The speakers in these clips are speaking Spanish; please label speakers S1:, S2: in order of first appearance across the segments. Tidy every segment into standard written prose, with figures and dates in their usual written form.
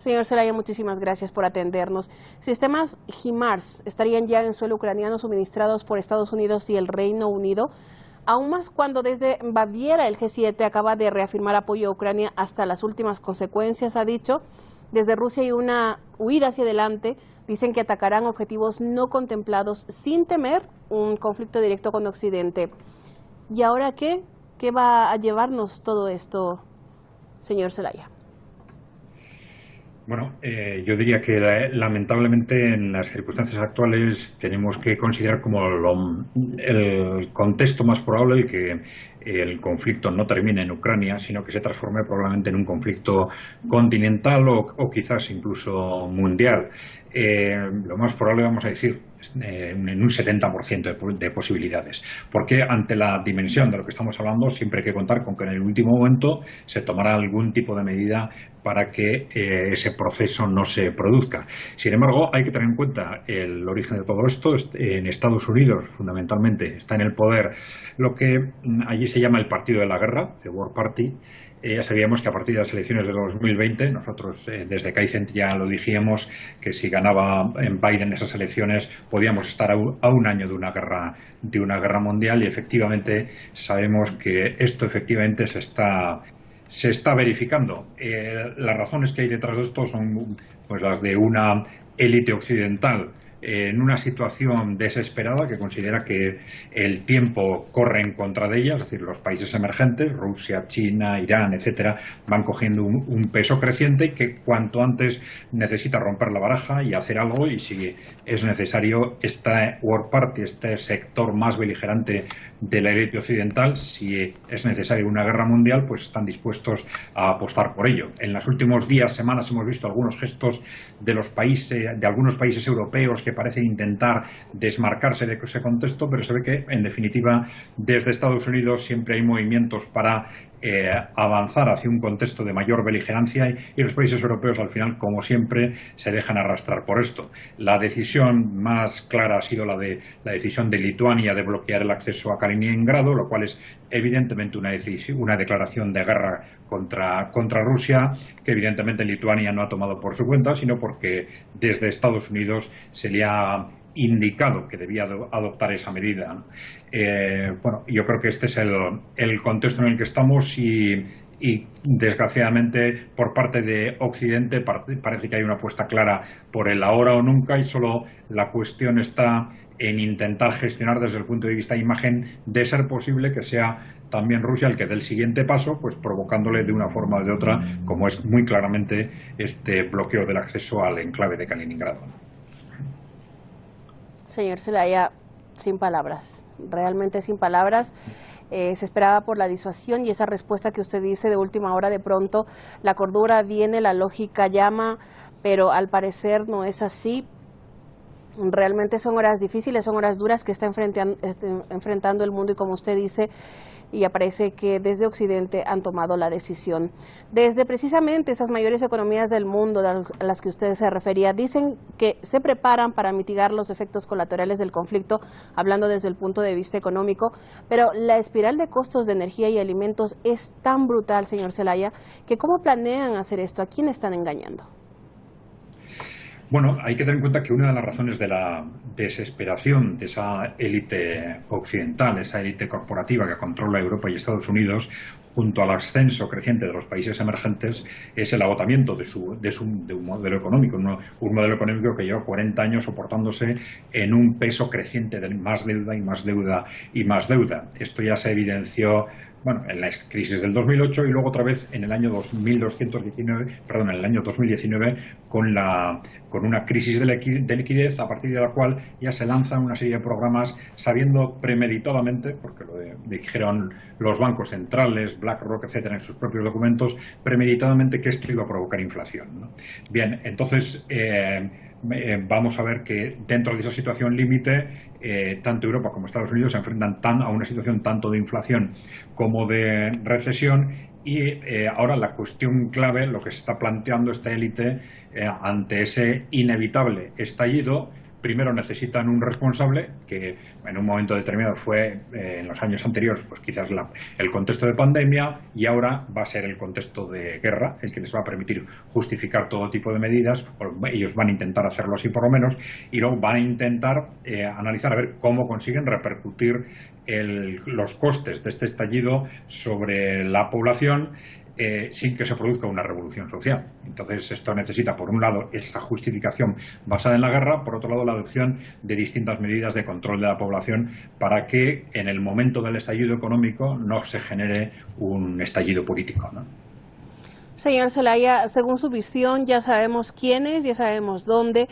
S1: Señor Zelaya, muchísimas gracias por atendernos. Sistemas HIMARS estarían ya en suelo ucraniano suministrados por Estados Unidos y el Reino Unido, aún más cuando desde Baviera el G7 acaba de reafirmar apoyo a Ucrania hasta las últimas consecuencias, ha dicho. Desde Rusia hay una huida hacia adelante, dicen que atacarán objetivos no contemplados sin temer un conflicto directo con Occidente. ¿Y ahora qué? ¿Qué va a llevarnos todo esto, señor Zelaya?
S2: Bueno, yo diría que lamentablemente en las circunstancias actuales tenemos que considerar como el contexto más probable el que el conflicto no termine en Ucrania, sino que se transforme probablemente en un conflicto continental o quizás incluso mundial. Lo más probable, vamos a decir, en un 70% de posibilidades. Porque ante la dimensión de lo que estamos hablando, siempre hay que contar con que en el último momento se tomará algún tipo de medida para que ese proceso no se produzca. Sin embargo, hay que tener en cuenta el origen de todo esto. En Estados Unidos, fundamentalmente, está en el poder lo que allí se llama el partido de la guerra, the War Party. Ya sabíamos que a partir de las elecciones de 2020, nosotros desde Kaizen ya lo dijimos, que si ganaba en Biden esas elecciones podíamos estar a un año de una guerra mundial, y efectivamente sabemos que esto efectivamente se está verificando. Las razones que hay detrás de esto son pues las de una élite occidental en una situación desesperada que considera que el tiempo corre en contra de ella, es decir, los países emergentes, Rusia, China, Irán, etcétera, van cogiendo un peso creciente y que cuanto antes necesita romper la baraja y hacer algo, y si es necesario, esta War Party, este sector más beligerante de la élite occidental, si es necesario una guerra mundial, pues están dispuestos a apostar por ello. En los últimos días, semanas, hemos visto algunos gestos de algunos países europeos que parecen intentar desmarcarse de ese contexto, pero se ve que, en definitiva, desde Estados Unidos siempre hay movimientos para avanzar hacia un contexto de mayor beligerancia, y los países europeos, al final, como siempre, se dejan arrastrar por esto. La decisión más clara ha sido la decisión de Lituania de bloquear el acceso a Kaliningrado, lo cual es evidentemente una declaración de guerra contra Rusia, que evidentemente Lituania no ha tomado por su cuenta, sino porque desde Estados Unidos se le ha indicado que debía adoptar esa medida. Bueno, yo creo que este es el contexto en el que estamos, y desgraciadamente por parte de Occidente parece que hay una apuesta clara por el ahora o nunca, y solo la cuestión está en intentar gestionar desde el punto de vista de imagen, de ser posible que sea también Rusia el que dé el siguiente paso, pues provocándole de una forma o de otra, como es muy claramente este bloqueo del acceso al enclave de Kaliningrado.
S1: Señor Zelaya, sin palabras, realmente sin palabras. Se esperaba por la disuasión, y esa respuesta que usted dice de última hora, de pronto la cordura viene, la lógica llama, pero al parecer no es así. Realmente son horas difíciles, son horas duras que está enfrentando el mundo, y como usted dice, y aparece que desde Occidente han tomado la decisión. Desde precisamente esas mayores economías del mundo a las que usted se refería, dicen que se preparan para mitigar los efectos colaterales del conflicto, hablando desde el punto de vista económico, pero la espiral de costos de energía y alimentos es tan brutal, señor Zelaya, que ¿cómo planean hacer esto? ¿A quién están engañando?
S2: Bueno, hay que tener en cuenta que una de las razones de la desesperación de esa élite occidental, esa élite corporativa que controla Europa y Estados Unidos, junto al ascenso creciente de los países emergentes, es el agotamiento de un modelo económico, un modelo económico que lleva 40 años soportándose en un peso creciente de más deuda y más deuda y más deuda. Esto ya se evidenció en la crisis del 2008, y luego otra vez en el año 2019 con una crisis de liquidez, a partir de la cual ya se lanzan una serie de programas sabiendo premeditadamente, porque lo dijeron los bancos centrales, BlackRock, etcétera, en sus propios documentos, premeditadamente, que esto iba a provocar inflación, ¿no? Bien, entonces vamos a ver que dentro de esa situación límite, tanto Europa como Estados Unidos se enfrentan a una situación tanto de inflación como de recesión, y ahora la cuestión clave, lo que se está planteando esta élite ante ese inevitable estallido, primero necesitan un responsable, que en un momento determinado fue, en los años anteriores, pues quizás el contexto de pandemia, y ahora va a ser el contexto de guerra el que les va a permitir justificar todo tipo de medidas, o ellos van a intentar hacerlo así por lo menos, y luego van a intentar analizar a ver cómo consiguen repercutir los costes de este estallido sobre la población, sin que se produzca una revolución social. Entonces, esto necesita, por un lado, esa justificación basada en la guerra, por otro lado, la adopción de distintas medidas de control de la población para que, en el momento del estallido económico, no se genere un estallido político, ¿no?
S1: Señor Zelaya, según su visión, ya sabemos quiénes, ya sabemos dónde.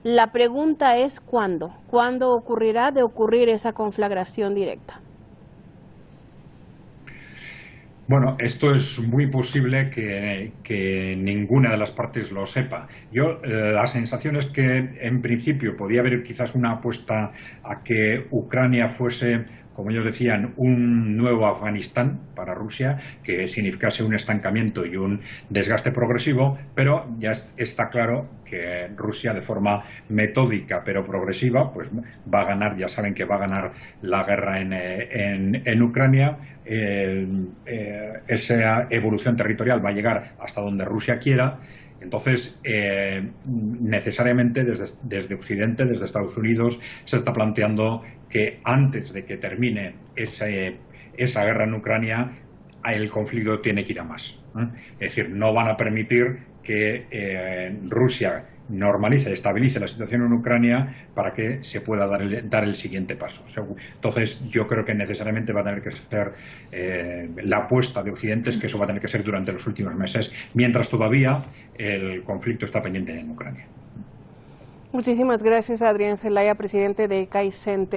S1: La pregunta es ¿cuándo? ¿Cuándo ocurrirá de ocurrir esa conflagración directa?
S2: Bueno, esto es muy posible que ninguna de las partes lo sepa. La sensación es que, en principio, podía haber quizás una apuesta a que Ucrania fuese, como ellos decían, un nuevo Afganistán para Rusia, que significase un estancamiento y un desgaste progresivo, pero ya está claro que Rusia, de forma metódica pero progresiva, pues va a ganar, ya saben que va a ganar la guerra en Ucrania. Esa evolución territorial va a llegar hasta donde Rusia quiera. Entonces, necesariamente desde Occidente, desde Estados Unidos, se está planteando que antes de que termine esa guerra en Ucrania, el conflicto tiene que ir a más, ¿eh? Es decir, no van a permitir que Rusia normalice, estabilice la situación en Ucrania para que se pueda dar el siguiente paso. Entonces, yo creo que necesariamente va a tener que ser la apuesta de Occidente, es que eso va a tener que ser durante los últimos meses, mientras todavía el conflicto está pendiente en Ucrania.
S1: Muchísimas gracias, Adrián Zelaya, presidente de CAICENTE.